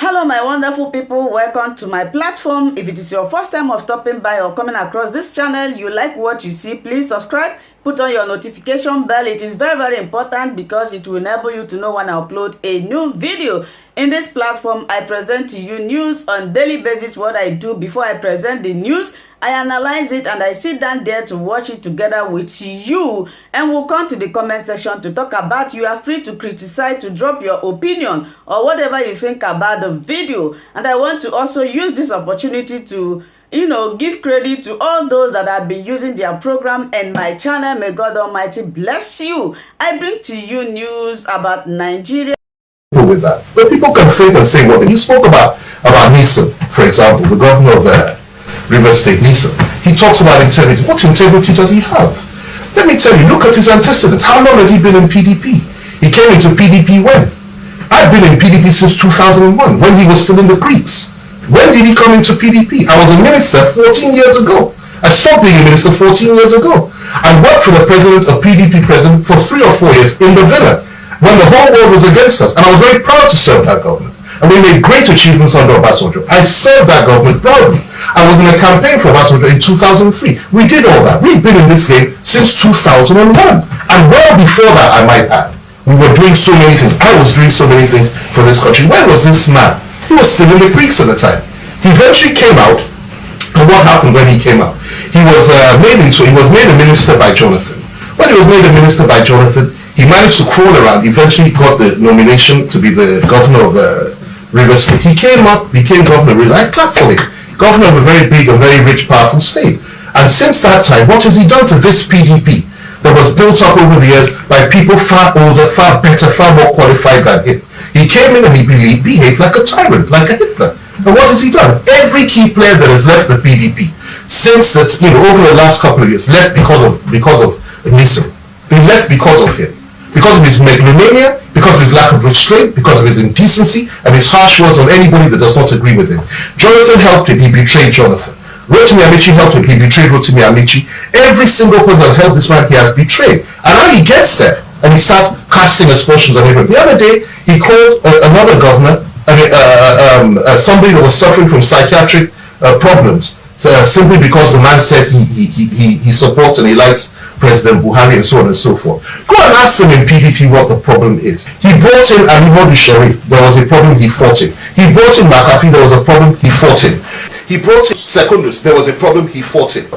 Hello my wonderful people, welcome to my platform. If it is your first time of stopping by or coming across this channel, you like what you see, please subscribe, put on your notification bell. It is very important because it will enable you to know when I upload a new video. In this platform, I present to you news on daily basis. What I do before I present the news, I analyze it and I sit down there to watch it together with you, and we'll come to the comment section to talk about. You are free to criticize, to drop your opinion or whatever you think about the video. And I want to also use this opportunity to give credit to all those that have been using their program and my channel. May God Almighty bless you. I bring to you news about Nigeria. With that, but people can think and say, well, you spoke about Nisan, for example, the governor of River State, Nisan. He talks about integrity. What integrity does he have? Let me tell you, look at his antecedents. How long has he been in PDP? He came into PDP when? I've been in PDP since 2001, when he was still in the Greeks. When did he come into PDP? I was a minister 14 years ago. I stopped being a minister 14 years ago. I worked for the president, a PDP president, for 3 or 4 years in the villa, when the whole world was against us. And I was very proud to serve that government. And we made great achievements under Obasanjo. I served that government proudly. I was in a campaign for Obasanjo in 2003. We did all that. We've been in this game since 2001. And well before that, I might add, we were doing so many things. I was doing so many things for this country. Where was this man? He was still in the Greeks at the time. He eventually came out. And what happened when he came out? He was made a minister by Jonathan. When he was made a minister by Jonathan, he managed to crawl around, eventually got the nomination to be the governor of River State. He came up, became governor, I clapped for him. Governor of a very big and very rich, powerful state. And since that time, what has he done to this PDP that was built up over the years by people far older, far better, far more qualified than him? He came in and he behaved like a tyrant, like a Hitler. And what has he done? Every key player that has left the PDP since that, over the last couple of years, left because of Nisan. They left because of him. Because of his megalomania, because of his lack of restraint, because of his indecency, and his harsh words on anybody that does not agree with him. Jonathan helped him, he betrayed Jonathan. Rotimi Amici helped him, he betrayed Rotimi Amici. Every single person that helped this man, he has betrayed. And now he gets there, and he starts casting aspersions on everyone. The other day, he called another governor, somebody that was suffering from psychiatric problems, simply because the man said he supports and he likes President Buhari and so on and so forth. Go and ask them in PDP what the problem is. He brought in Alimadu Sharif, there was a problem, he fought him. He brought in McAfee, there was a problem, he fought him. He brought in Secondus, there was a problem, he fought him.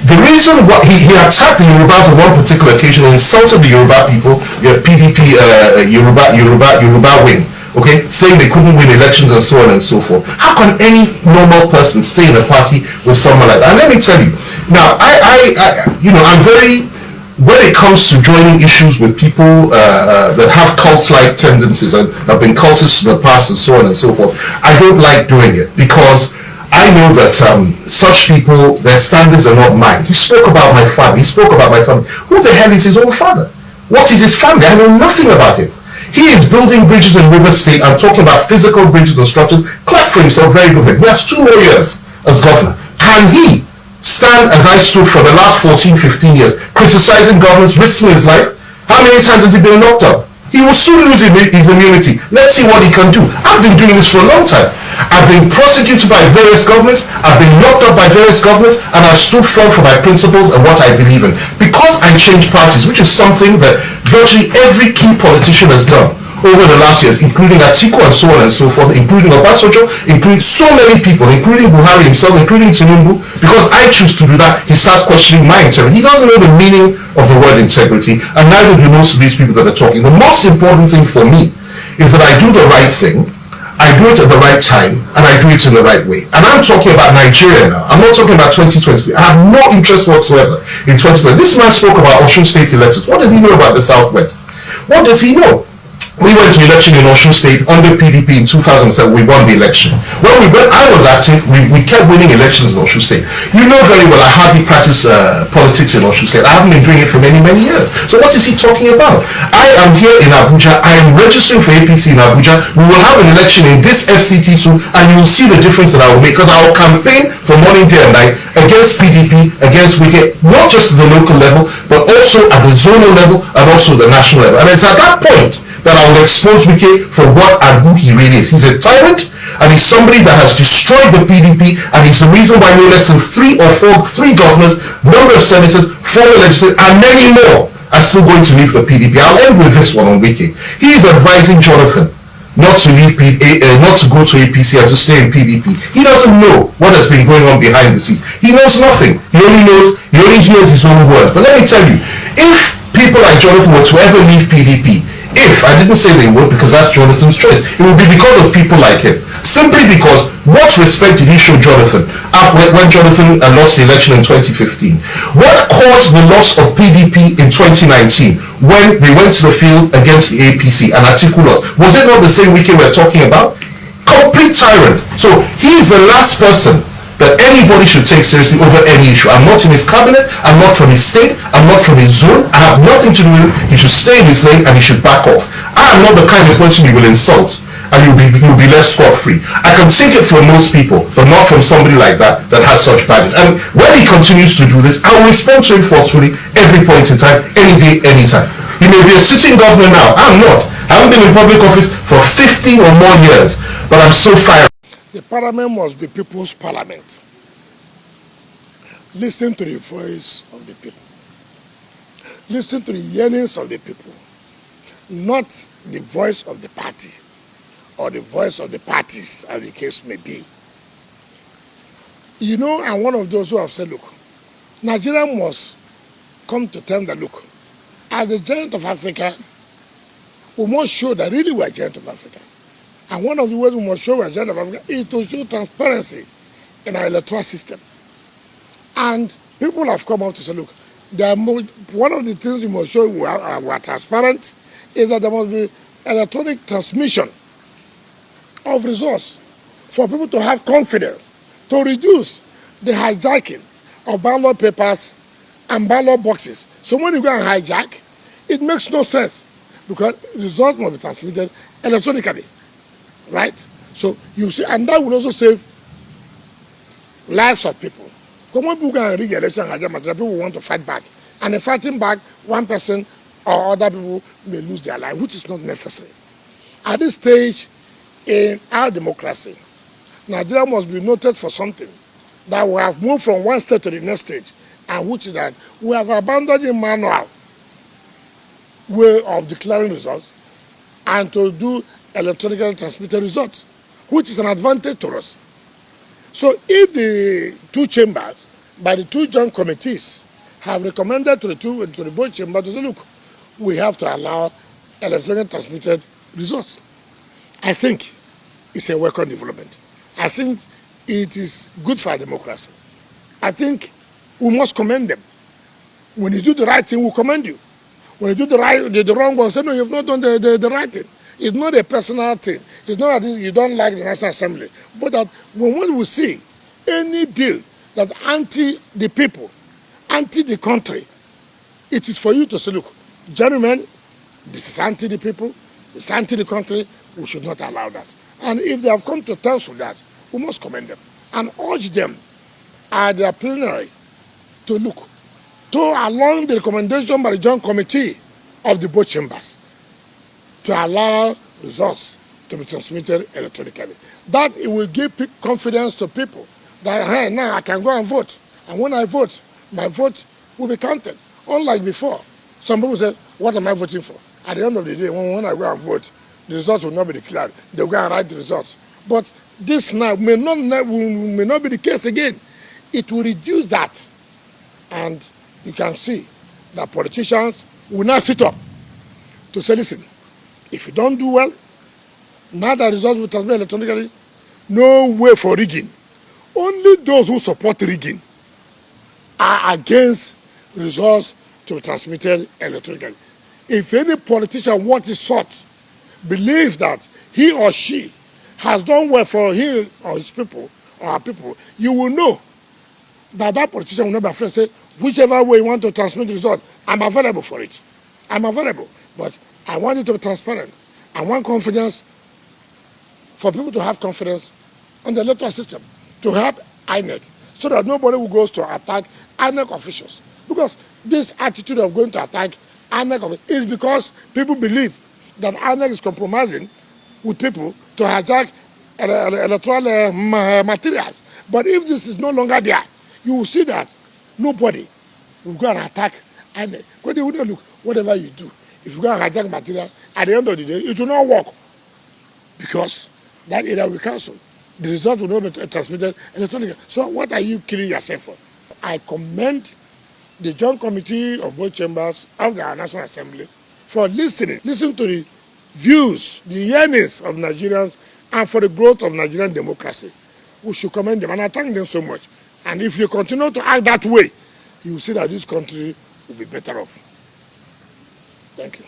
The reason why he attacked the Yorubas on one particular occasion and insulted the Yoruba people, the PDP Yoruba wing, okay, saying they couldn't win elections and so on and so forth. How can any normal person stay in a party with someone like that? And let me tell you, now I'm very, when it comes to joining issues with people that have cult-like tendencies and have been cultists in the past and so on and so forth, I don't like doing it because I know that such people, their standards are not mine. He spoke about my father. He spoke about my family. Who the hell is his own father? What is his family? I know nothing about him. He is building bridges in River State. I'm talking about physical bridges and structures. Clap for himself, very good. He has 2 more years as governor. Can he stand as I stood for the last 14, 15 years, criticizing governments, risking his life? How many times has he been locked up? He will soon lose his immunity. Let's see what he can do. I've been doing this for a long time. I've been prosecuted by various governments. I've been locked up by various governments, and I've stood firm for my principles and what I believe in. Because I changed parties, which is something that virtually every key politician has done over the last years, including Atiku and so on and so forth, including Obasanjo, including so many people, including Buhari himself, including Tinubu. Because I choose to do that, he starts questioning my integrity. He doesn't know the meaning of the word integrity, and neither do most of these people that are talking. The most important thing for me is that I do the right thing, I do it at the right time, and I do it in the right way. And I'm talking about Nigeria now. I'm not talking about 2023. I have no interest whatsoever in 2023. This man spoke about Osun State elections. What does he know about the Southwest? What does he know? We went to election in Osun State under PDP in 2007. We won the election. When I was active, we kept winning elections in Osun State. You know very well I hardly practice politics in Osun State. I haven't been doing it for many, many years. So what is he talking about? I am here in Abuja. I am registering for APC in Abuja. We will have an election in this FCT soon, and you will see the difference that I will make, because I will campaign for morning, day, and night against PDP, against Wike, not just at the local level, but also at the zonal level and also the national level. And it's at that point that I will expose Wike for what and who he really is. He's a tyrant, and he's somebody that has destroyed the PDP, and he's the reason why no less than three governors, number of senators, former legislators, and many more are still going to leave the PDP. I'll end with this one on Wike. He is advising Jonathan not to leave, not to go to APC and to stay in PDP. He doesn't know what has been going on behind the scenes. He knows nothing. He only hears his own words. But let me tell you, if people like Jonathan were to ever leave PDP, I didn't say they would because that's Jonathan's choice, it would be because of people like him. Simply because, what respect did he show Jonathan when Jonathan lost the election in 2015? What caused the loss of PDP in 2019 when they went to the field against the APC and Atiku lost? Was it not the same Wike we're talking about? Complete tyrant. So he is the last person that anybody should take seriously over any issue. I'm not in his cabinet, I'm not from his state, I'm not from his zone, I have nothing to do with him. He should stay in his lane and he should back off. I am not the kind of person you will insult and you'll be left scot-free. I can take it from most people, but not from somebody like that has such baggage. And when he continues to do this, I will respond to him forcefully every point in time, any day, anytime. He may be a sitting governor now, I'm not. I haven't been in public office for 15 or more years, but I'm so fired. The parliament must be people's parliament. Listen to the voice of the people. Listen to the yearnings of the people. Not the voice of the party or the voice of the parties, as the case may be. You know, I'm one of those who have said, look, Nigeria must come to terms that, look, as the giant of Africa, we must show that really we are giant of Africa. And one of the ways we must show our agenda of Africa is to show transparency in our electoral system. And people have come out to say, look, one of the things we must show we are transparent is that there must be electronic transmission of results for people to have confidence, to reduce the hijacking of ballot papers and ballot boxes. So when you go and hijack, it makes no sense because results must be transmitted electronically. Right? So you see, and that will also save lives of people. Because when people go and rig election, people want to fight back. And in fighting back, one person or other people may lose their life, which is not necessary. At this stage in our democracy, Nigeria must be noted for something. That we have moved from one stage to the next stage, and which is that we have abandoned the manual way of declaring results and to do electronically transmitted results, which is an advantage to us. So if the two chambers, by the two joint committees, have recommended to the both chambers to say, look, we have to allow electronically transmitted results, I think it's a welcome development. I think it is good for our democracy. I think we must commend them. When you do the right thing, we commend you. When you do the wrong one, say, no, you've not done the right thing. It's not a personal thing. It's not that you don't like the National Assembly. But that when we see any bill that anti the people, anti the country, it is for you to say, look, gentlemen, this is anti the people, it's anti the country, we should not allow that. And if they have come to terms with that, we must commend them and urge them at their plenary to look, to along the recommendation by the Joint Committee of the both chambers, to allow results to be transmitted electronically. That it will give confidence to people that, hey, now I can go and vote. And when I vote, my vote will be counted. Unlike before, some people say, what am I voting for? At the end of the day, when I go and vote, the results will not be declared. They'll go and write the results. But this now may not be the case again. It will reduce that. And you can see that politicians will now sit up to say, listen, if you don't do well, now the results will transmit electronically, no way for rigging. Only those who support rigging are against results to be transmitted electronically. If any politician what is sought believes that he or she has done well for him or his people or our people, you will know that that politician will not be afraid to say, whichever way you want to transmit the result, I'm available for it. I'm available. But I want it to be transparent. I want confidence, for people to have confidence on the electoral system, to help INEC, so that nobody who goes to attack INEC officials. Because this attitude of going to attack INEC officials is because people believe that INEC is compromising with people to hijack electoral materials. But if this is no longer there, you will see that nobody will go and attack INEC. Because they wouldn't look, whatever you do, if you go and hijack material, at the end of the day, it will not work. Because that area will cancel. The result will not be transmitted electronically. So what are you killing yourself for? I commend the Joint Committee of both chambers of the National Assembly for listening to the views, the yearnings of Nigerians and for the growth of Nigerian democracy. We should commend them, and I thank them so much. And if you continue to act that way, you will see that this country will be better off. Thank you.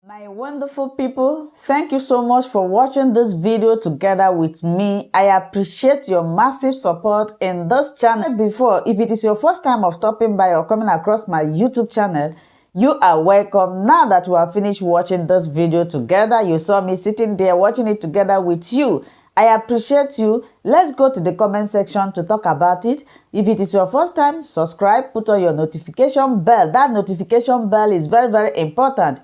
My wonderful people, thank you so much for watching this video together with me. I appreciate your massive support in this channel. Before, if it is your first time of stopping by or coming across my YouTube channel, you are welcome. Now that we have finished watching this video together, you saw me sitting there watching it together with you. I appreciate you. Let's go to the comment section to talk about it. If it is your first time, subscribe, put on your notification bell. That notification bell is very, very important.